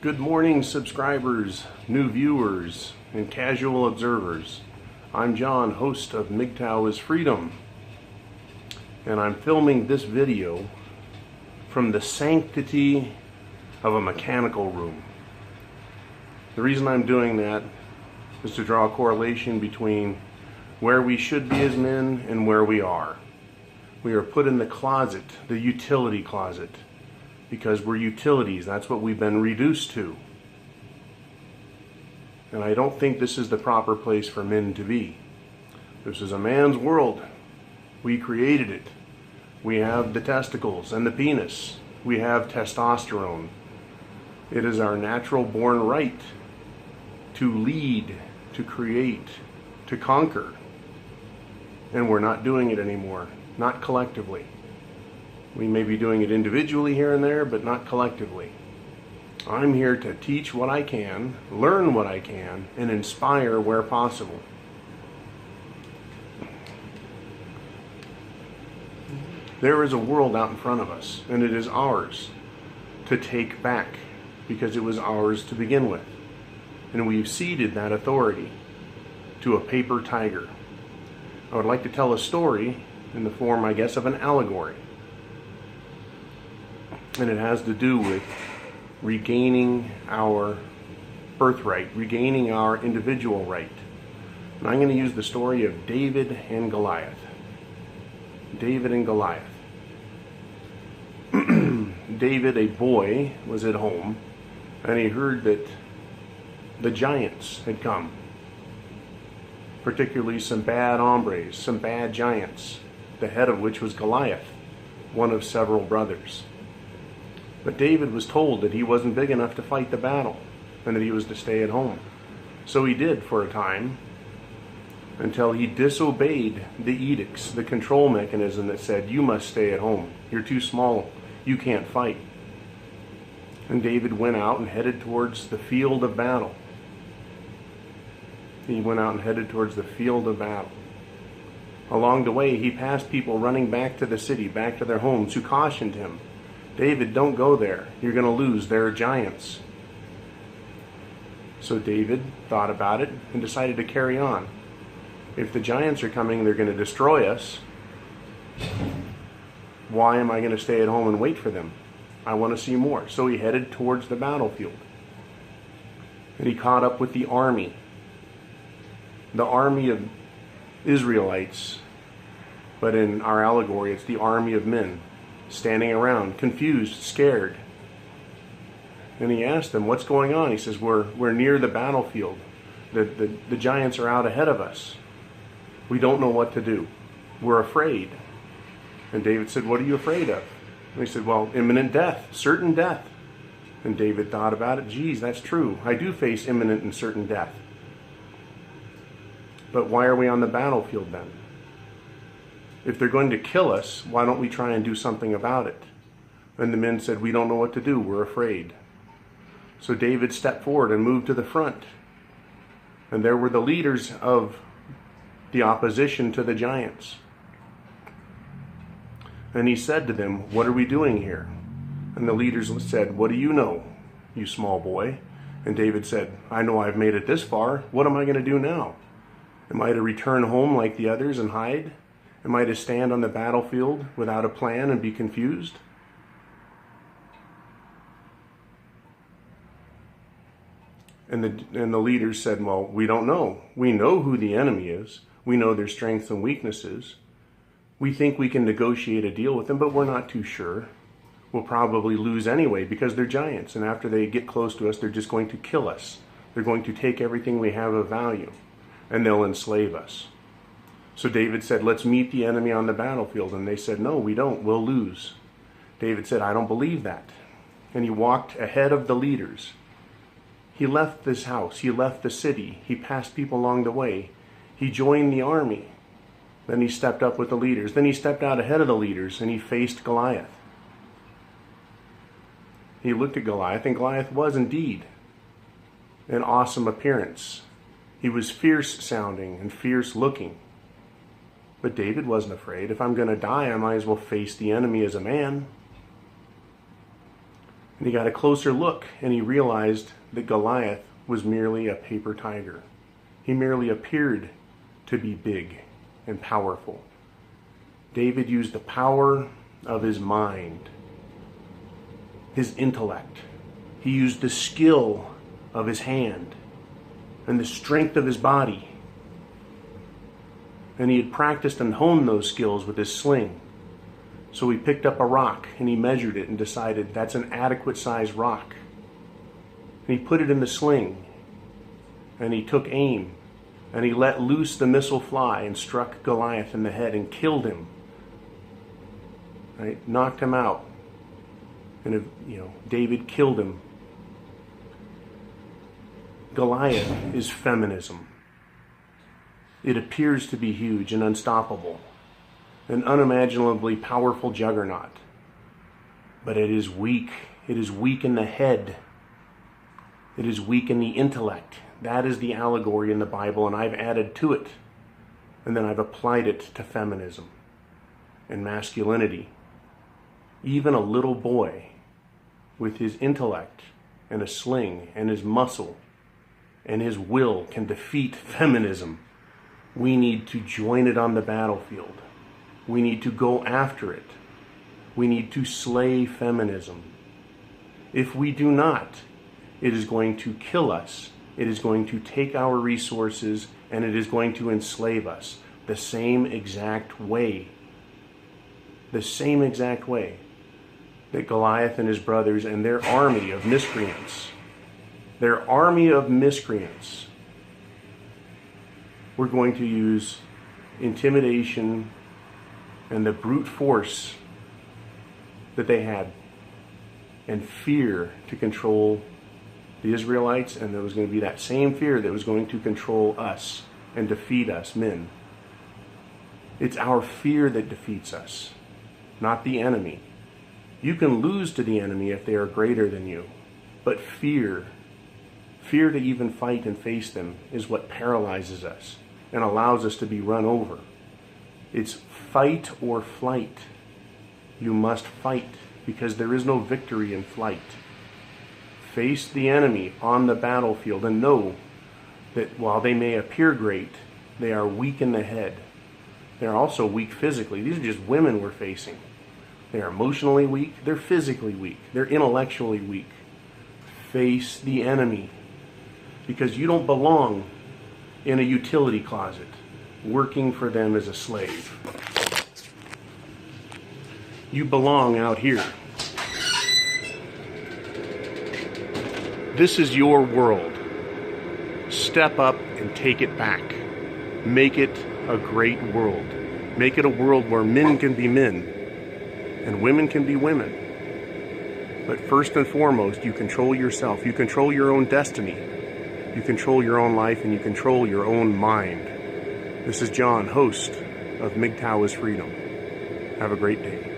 Good morning, subscribers, new viewers, and casual observers. I'm John, host of MGTOW is Freedom, and I'm filming this video from the sanctity of a mechanical room. The reason I'm doing that is to draw a correlation between where we should be as men and where we are. We are put in the closet, the utility closet, because we're utilities. That's what we've been reduced to. And I don't think this is the proper place for men to be. This is a man's world. We created it. We have the testicles and the penis. We have testosterone. It is our natural born right to lead, to create, to conquer. And we're not doing it anymore, not collectively. We may be doing it individually here and there, but not collectively. I'm here to teach what I can, learn what I can, and inspire where possible. There is a world out in front of us, and it is ours to take back, because it was ours to begin with. And we've ceded that authority to a paper tiger. I would like to tell a story in the form, I guess, of an allegory. And it has to do with regaining our birthright, regaining our individual right. And I'm going to use the story of David and Goliath. David and Goliath. David, a boy, was at home, and he heard that the giants had come. Particularly some bad hombres, some bad giants, the head of which was Goliath, one of several brothers. But David was told that he wasn't big enough to fight the battle and that he was to stay at home. So he did for a time, until he disobeyed the edicts, the control mechanism that said, you must stay at home. You're too small. You can't fight. And David went out and headed towards the field of battle. He went out and headed towards the field of battle. Along the way, he passed people running back to the city, back to their homes, who cautioned him, David, don't go there. You're going to lose. There are giants. So David thought about it and decided to carry on. If the giants are coming, they're going to destroy us. Why am I going to stay at home and wait for them? I want to see more. So he headed towards the battlefield. And he caught up with the army. The army of Israelites. But in our allegory, it's the army of men. Standing around, confused, scared. And he asked them, what's going on? He says, we're near the battlefield. The giants are out ahead of us. We don't know what to do. We're afraid. And David said, what are you afraid of? And he said, well, imminent death, certain death. And David thought about it. Geez, that's true. I do face imminent and certain death. But why are we on the battlefield then? If they're going to kill us, why don't we try and do something about it? And the men said, we don't know what to do. We're afraid. So David stepped forward and moved to the front. And there were the leaders of the opposition to the giants. And he said to them, what are we doing here? And the leaders said, what do you know, you small boy? And David said, I know I've made it this far. What am I going to do now? Am I to return home like the others and hide? Am I to stand on the battlefield without a plan and be confused? And the leaders said, well, we don't know. We know who the enemy is. We know their strengths and weaknesses. We think we can negotiate a deal with them, but we're not too sure. We'll probably lose anyway because they're giants. And after they get close to us, they're just going to kill us. They're going to take everything we have of value, and they'll enslave us. So David said, let's meet the enemy on the battlefield. And they said, no, we don't. We'll lose. David said, I don't believe that. And he walked ahead of the leaders. He left this house. He left the city. He passed people along the way. He joined the army. Then he stepped up with the leaders. Then he stepped out ahead of the leaders and he faced Goliath. He looked at Goliath, and Goliath was indeed an awesome appearance. He was fierce sounding and fierce looking. But David wasn't afraid. If I'm going to die, I might as well face the enemy as a man. And he got a closer look, and he realized that Goliath was merely a paper tiger. He merely appeared to be big and powerful. David used the power of his mind, his intellect. He used the skill of his hand and the strength of his body. And he had practiced and honed those skills with his sling. So he picked up a rock and he measured it and decided that's an adequate sized rock. And he put it in the sling and he took aim and he let loose the missile fly and struck Goliath in the head and killed him. Right? Knocked him out. And David killed him. Goliath is feminism. It appears to be huge and unstoppable, an unimaginably powerful juggernaut. But it is weak. It is weak in the head. It is weak in the intellect. That is the allegory in the Bible, and I've added to it. And then I've applied it to feminism and masculinity. Even a little boy with his intellect and a sling and his muscle and his will can defeat feminism. We need to join it on the battlefield. We need to go after it. We need to slay feminism. If we do not, it is going to kill us. It is going to take our resources and it is going to enslave us the same exact way. The same exact way that Goliath and his brothers and their army of miscreants, were going to use intimidation and the brute force that they had and fear to control the Israelites, and there was going to be that same fear that was going to control us and defeat us, men. It's our fear that defeats us, not the enemy. You can lose to the enemy if they are greater than you, but fear to even fight and face them is what paralyzes us and allows us to be run over. It's fight or flight. You must fight because there is no victory in flight. Face the enemy on the battlefield and know that while they may appear great, they are weak in the head. They are also weak physically. These are just women we're facing. They are emotionally weak. They're physically weak. They're intellectually weak. Face the enemy because you don't belong in a utility closet working for them as a slave. You belong out here. This is your world. Step up and take it back. Make it a great world. Make it a world where men can be men and women can be women. But first and foremost, you control yourself. You control your own destiny. You control your own life and you control your own mind. This is John, host of MGTOW is Freedom. Have a great day.